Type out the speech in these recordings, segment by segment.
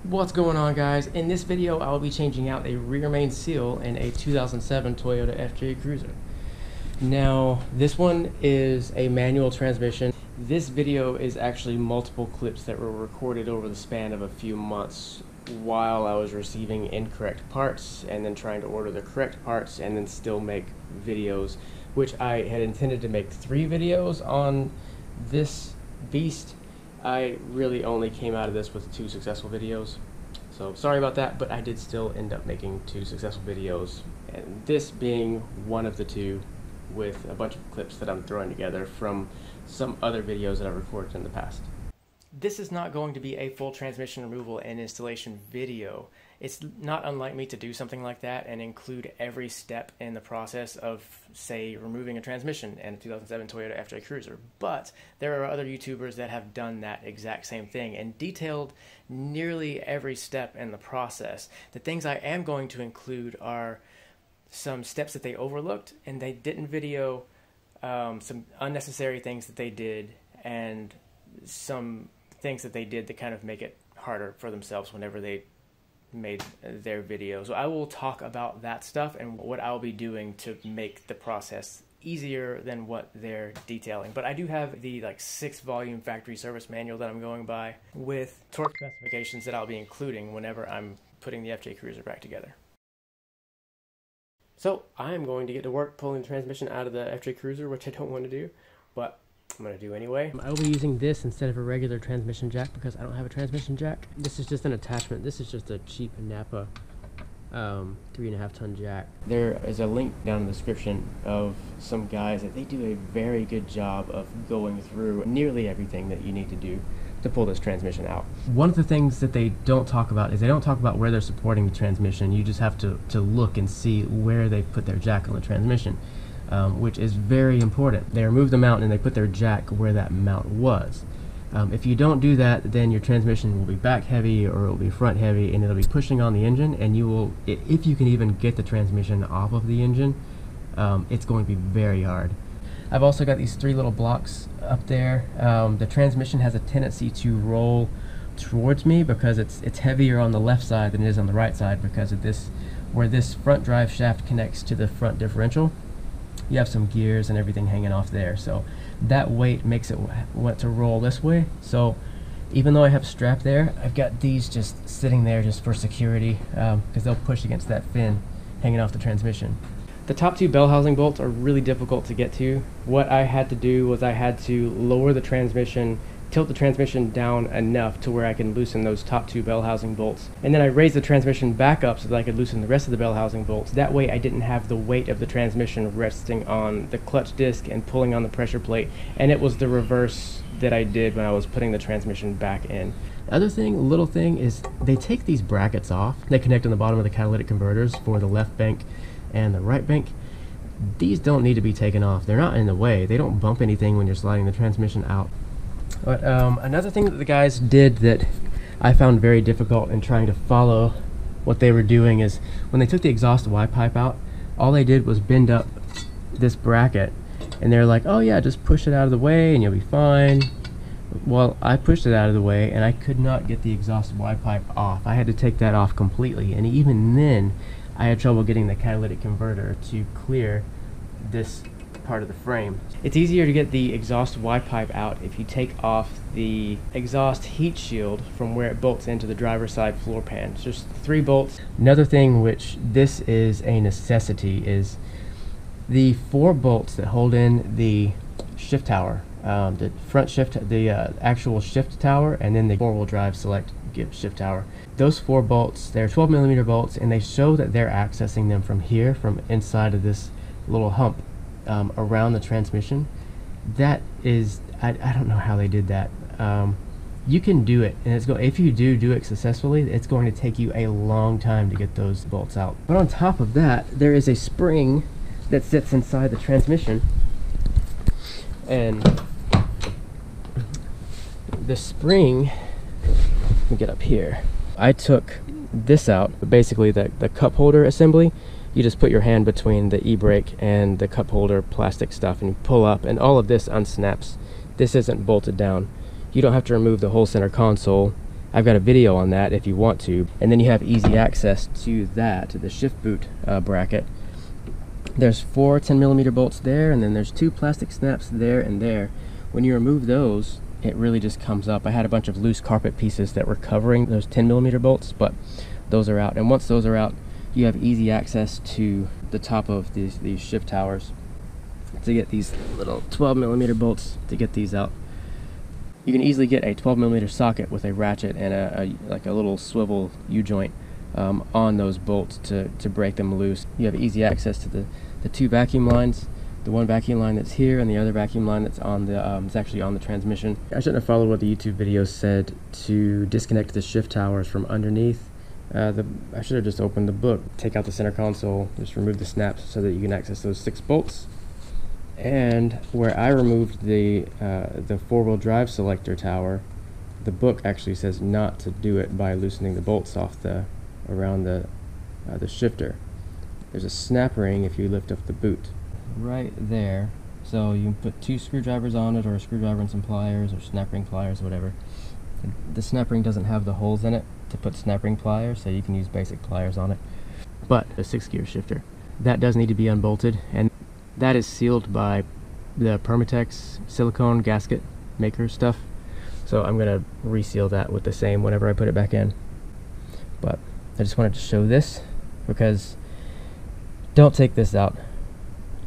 What's going on, guys? In this video I will be changing out a rear main seal in a 2007 Toyota FJ Cruiser. Now this one is a manual transmission. This video is actually multiple clips that were recorded over the span of a few months while I was receiving incorrect parts and then trying to order the correct parts and then still make videos, which I had intended to make 3 videos on this beast. I really only came out of this with 2 successful videos, so sorry about that, but I did still end up making 2 successful videos, and this being one of the 2 with a bunch of clips that I'm throwing together from some other videos that I've recorded in the past. This is not going to be a full transmission removal and installation video. It's not unlike me to do something like that and include every step in the process of, say, removing a transmission in a 2007 Toyota FJ Cruiser. But there are other YouTubers that have done that exact same thing and detailed nearly every step in the process. The things I am going to include are some steps that they overlooked and they didn't video, some unnecessary things that they did, and some things that they did to kind of make it harder for themselves whenever they made their video. So I will talk about that stuff and what I'll be doing to make the process easier than what they're detailing. But I do have the 6-volume factory service manual that I'm going by with torque specifications that I'll be including whenever I'm putting the FJ Cruiser back together. So I'm going to get to work pulling the transmission out of the FJ Cruiser, which I don't want to do, but I'm going to do anyway. I will be using this instead of a regular transmission jack because I don't have a transmission jack. This is just an attachment. This is just a cheap Napa 3.5 ton jack. There is a link down in the description of some guys that they do a very good job of going through nearly everything that you need to do to pull this transmission out. One of the things that they don't talk about is they don't talk about where they're supporting the transmission. You just have to look and see where they've put their jack on the transmission. Which is very important. They remove the mount and they put their jack where that mount was. If you don't do that, then your transmission will be back heavy or it will be front heavy and it'll be pushing on the engine, and you will, if you can even get the transmission off of the engine, it's going to be very hard. I've also got these 3 little blocks up there. The transmission has a tendency to roll towards me because it's heavier on the left side than it is on the right side because of this, where this front drive shaft connects to the front differential. You have some gears and everything hanging off there, so that weight makes it want to roll this way. So even though I have a strap there, I've got these just sitting there just for security because they'll push against that fin hanging off the transmission. The top 2 bell housing bolts are really difficult to get to. What I had to do was I had to lower the transmission, tilt the transmission down enough to where I can loosen those top 2 bell housing bolts, and then I raised the transmission back up so that I could loosen the rest of the bell housing bolts. That way I didn't have the weight of the transmission resting on the clutch disc and pulling on the pressure plate, and it was the reverse that I did when I was putting the transmission back in. The other thing, little thing, is they take these brackets off. They connect on the bottom of the catalytic converters for the left bank and the right bank. These don't need to be taken off. They're not in the way. They don't bump anything when you're sliding the transmission out. But another thing that the guys did that I found very difficult in trying to follow what they were doing is when they took the exhaust Y pipe out, all they did was bend up this bracket, and they're like, oh yeah, just push it out of the way and you'll be fine. Well, I pushed it out of the way and I could not get the exhaust Y pipe off. I had to take that off completely, and even then I had trouble getting the catalytic converter to clear this part of the frame. It's easier to get the exhaust Y pipe out if you take off the exhaust heat shield from where it bolts into the driver's side floor pan. It's just 3 bolts. Another thing which this is a necessity is the 4 bolts that hold in the shift tower, the front shift, the actual shift tower, and then the 4-wheel drive select shift tower. Those 4 bolts, they're 12mm bolts, and they show that they're accessing them from here, from inside of this little hump around the transmission. That is, I don't know how they did that. You can do it, and if you do it successfully, it's going to take you a long time to get those bolts out. But on top of that, there is a spring that sits inside the transmission, and the spring, let me get up here. I took this out, basically the cup holder assembly. You just put your hand between the e-brake and the cup holder plastic stuff and you pull up, and all of this unsnaps. This isn't bolted down. You don't have to remove the whole center console I've got a video on that if you want to. And then you have easy access to that, to the shift boot bracket. There's 4 10mm bolts there, and then there's 2 plastic snaps there and there. When you remove those, it really just comes up. I had a bunch of loose carpet pieces that were covering those 10mm bolts, but those are out. And once those are out, you have easy access to the top of these shift towers to get these little 12mm bolts to get these out. You can easily get a 12mm socket with a ratchet and like a little swivel U-joint on those bolts to break them loose. You have easy access to the 2 vacuum lines, the one vacuum line that's here and the other vacuum line that's on the it's actually on the transmission. I shouldn't have followed what the YouTube video said to disconnect the shift towers from underneath. I should have just opened the book, take out the center console, just remove the snaps so that you can access those 6 bolts. And where I removed the 4-wheel drive selector tower, the book actually says not to do it by loosening the bolts off around the shifter. There's a snap ring if you lift up the boot right there, so you can put 2 screwdrivers on it, or a screwdriver and some pliers, or snap ring pliers, whatever. The snap ring doesn't have the holes in it to put snap ring pliers, so you can use basic pliers on it. But a 6-gear shifter, that does need to be unbolted, and that is sealed by the Permatex silicone gasket maker stuff. So I'm gonna reseal that with the same whenever I put it back in. But I just wanted to show this, because don't take this out.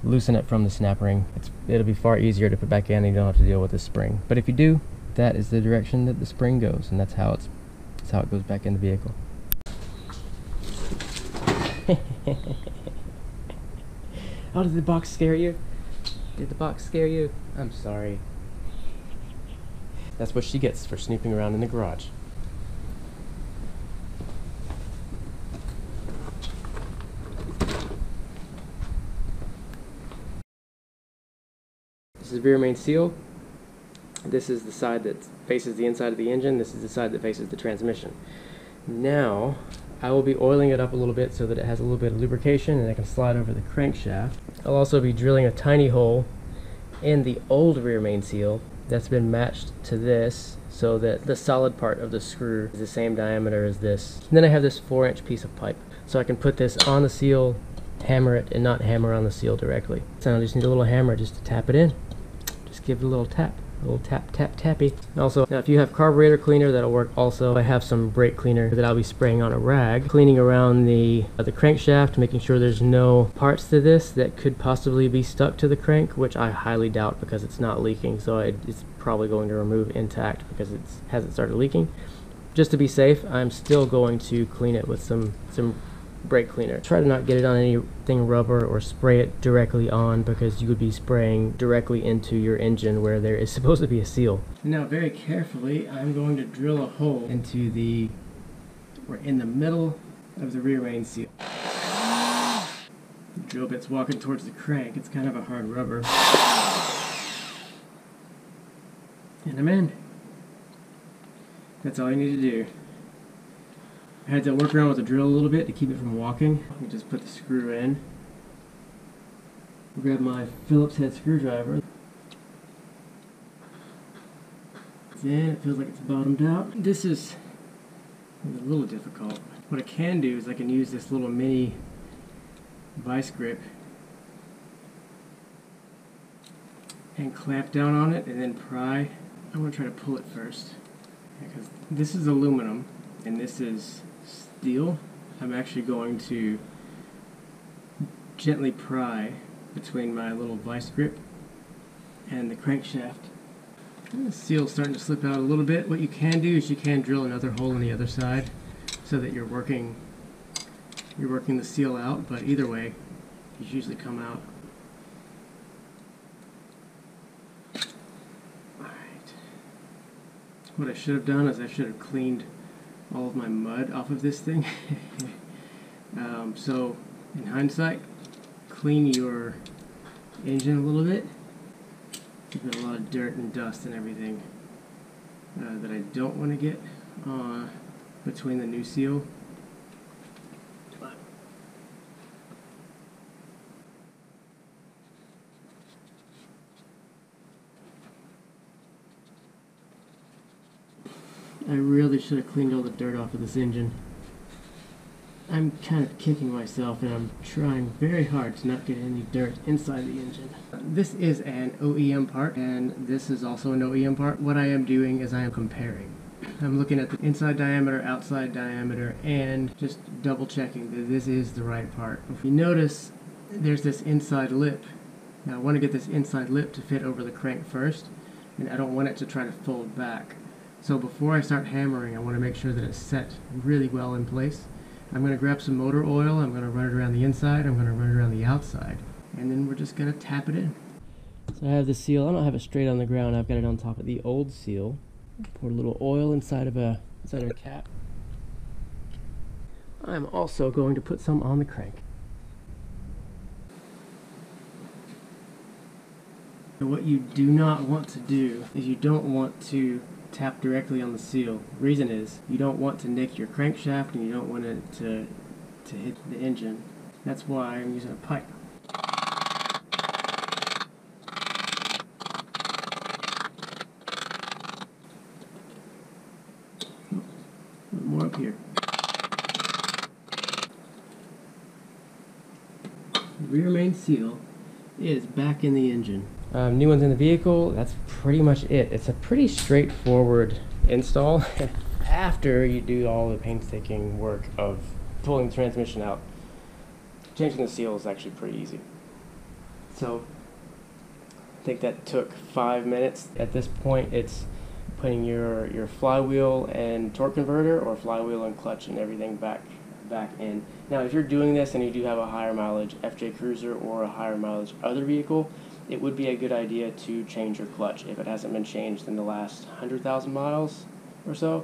Loosen it from the snap ring. It'll be far easier to put back in, and you don't have to deal with this spring. But if you do, that is the direction that the spring goes, and that's how it goes back in the vehicle. Oh, did the box scare you? Did the box scare you? I'm sorry. That's what she gets for snooping around in the garage. This is the rear main seal. This is the side that faces the inside of the engine. This is the side that faces the transmission. Now, I will be oiling it up a little bit so that it has a little bit of lubrication and I can slide over the crankshaft. I'll also be drilling a tiny hole in the old rear main seal that's been matched to this so that the solid part of the screw is the same diameter as this. And then I have this 4-inch piece of pipe, so I can put this on the seal, hammer it, and not hammer on the seal directly. So I just need a little hammer just to tap it in. Just give it a little tap. A little tap, tap, tappy. Also, now if you have carburetor cleaner, that'll work also. I have some brake cleaner that I'll be spraying on a rag, cleaning around the crankshaft, making sure there's no parts to this that could possibly be stuck to the crank, which I highly doubt because it's not leaking, so it's probably going to remove intact because it hasn't started leaking. Just to be safe, I'm still going to clean it with some brake cleaner. Try to not get it on anything rubber or spray it directly on, because you would be spraying directly into your engine where there is supposed to be a seal. Now very carefully I'm going to drill a hole into in the middle of the rear main seal. The drill bit's walking towards the crank. It's kind of a hard rubber. And I'm in. That's all you need to do. I had to work around with the drill a little bit to keep it from walking. You just put the screw in. Grab my Phillips head screwdriver. It's in. It feels like it's bottomed out. This is a little difficult. What I can do is I can use this little mini vice grip and clamp down on it and then pry. I'm going to try to pull it first, because this is aluminum and this is steel. I'm actually going to gently pry between my little vice grip and the crankshaft. And the seal's starting to slip out a little bit. What you can do is you can drill another hole on the other side so that you're working the seal out, but either way, these usually come out. Alright. What I should have done is I should have cleaned all of my mud off of this thing. So in hindsight, clean your engine a little bit. You've got a lot of dirt and dust and everything that I don't want to get between the new seal. I really should have cleaned all the dirt off of this engine. I'm kind of kicking myself, and I'm trying very hard to not get any dirt inside the engine. This is an OEM part, and this is also an OEM part. What I am doing is I am comparing. I'm looking at the inside diameter, outside diameter, and just double checking that this is the right part. If you notice, there's this inside lip. Now I want to get this inside lip to fit over the crank first, and I don't want it to try to fold back. So before I start hammering, I want to make sure that it's set really well in place. I'm going to grab some motor oil, I'm going to run it around the inside, I'm going to run it around the outside, and then we're just going to tap it in. So I have the seal. I don't have it straight on the ground, I've got it on top of the old seal. Pour a little oil inside of a cap. I'm also going to put some on the crank. And what you do not want to do is you don't want to tap directly on the seal. The reason is you don't want to nick your crankshaft, and you don't want it to hit the engine. That's why I'm using a pipe. More up here. The rear main seal is back in the engine. New ones in the vehicle, that's pretty much it. It's a pretty straightforward install after you do all the painstaking work of pulling the transmission out. Changing the seal is actually pretty easy. So I think that took 5 minutes. At this point, it's putting your flywheel and torque converter, or flywheel and clutch and everything back in. Now if you're doing this and you do have a higher mileage FJ Cruiser or a higher mileage other vehicle, it would be a good idea to change your clutch if it hasn't been changed in the last 100,000 miles or so.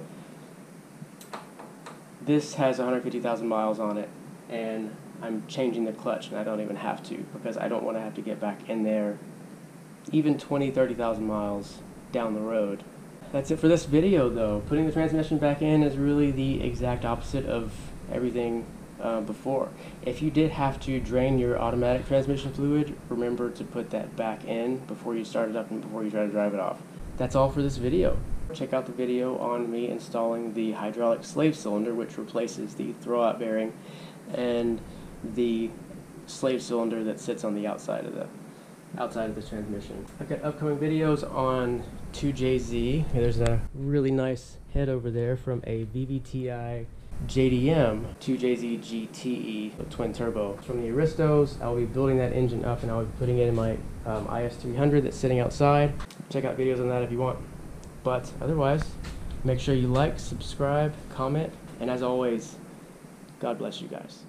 This has 150,000 miles on it, and I'm changing the clutch, and I don't even have to, because I don't want to have to get back in there even 20-30,000 miles down the road. That's it for this video though. Putting the transmission back in is really the exact opposite of everything before. If you did have to drain your automatic transmission fluid, remember to put that back in before you start it up and before you try to drive it off. That's all for this video. Check out the video on me installing the hydraulic slave cylinder, which replaces the throwout bearing and the slave cylinder that sits on the outside of the transmission. I've got upcoming videos on 2JZ. There's a really nice head over there from a VVTi JDM 2JZ GTE twin turbo from the Aristos. I'll be building that engine up, and I'll be putting it in my IS300 that's sitting outside. Check out videos on that if you want. But otherwise, make sure you like, subscribe, comment, and as always, God bless you guys.